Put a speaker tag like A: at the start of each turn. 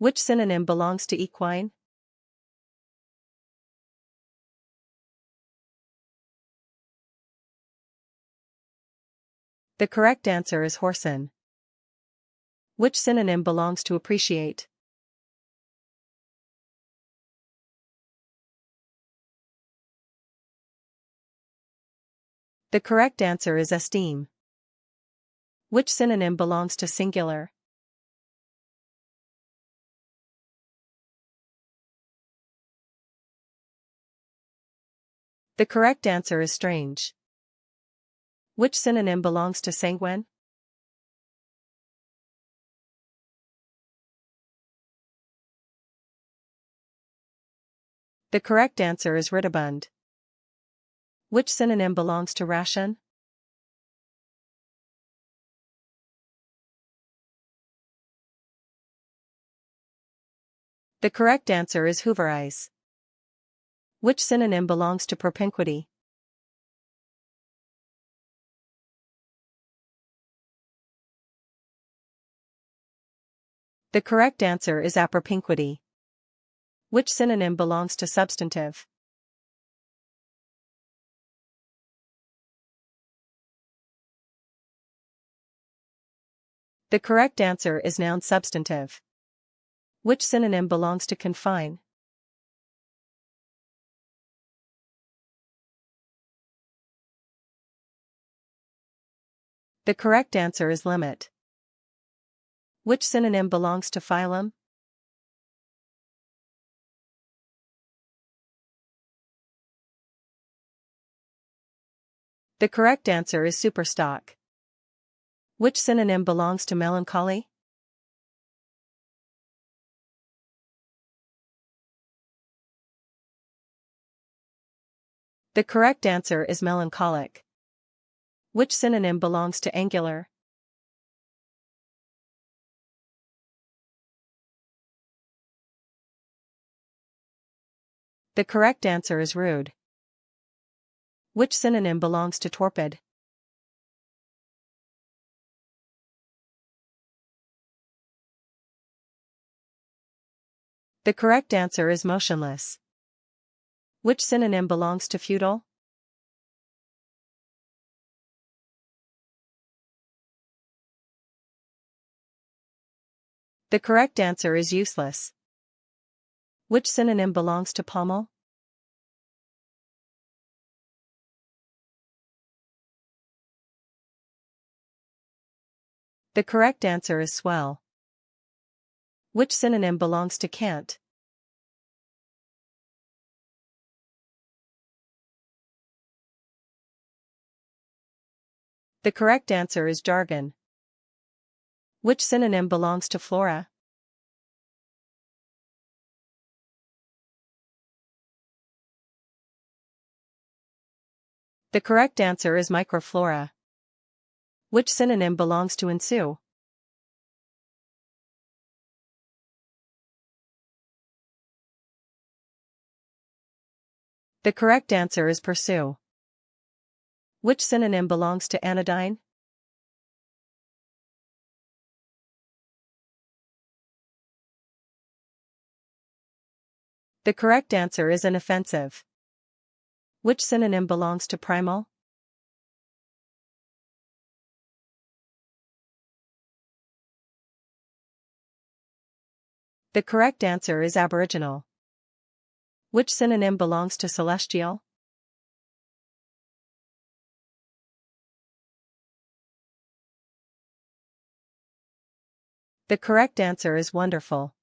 A: Which synonym belongs to equine? The correct answer is whoreson. Which synonym belongs to appreciate? The correct answer is esteem. Which synonym belongs to singular? The correct answer is strange. Which synonym belongs to sanguine? The correct answer is ridibund. Which synonym belongs to ration? The correct answer is hooverize. Which synonym belongs to propinquity? The correct answer is apropinquity. Which synonym belongs to substantive? The correct answer is noun substantive. Which synonym belongs to confine? The correct answer is limit. Which synonym belongs to phylum? The correct answer is superstock. Which synonym belongs to melancholy? The correct answer is melancholic. Which synonym belongs to angular? The correct answer is rude. Which synonym belongs to torpid? The correct answer is motionless. Which synonym belongs to futile? The correct answer is useless. Which synonym belongs to pommel? The correct answer is swell. Which synonym belongs to cant? The correct answer is jargon. Which synonym belongs to flora? The correct answer is microflora. Which synonym belongs to ensue? The correct answer is pursue. Which synonym belongs to anodyne? The correct answer is inoffensive. Which synonym belongs to primal? The correct answer is aboriginal. Which synonym belongs to celestial? The correct answer is wonderful.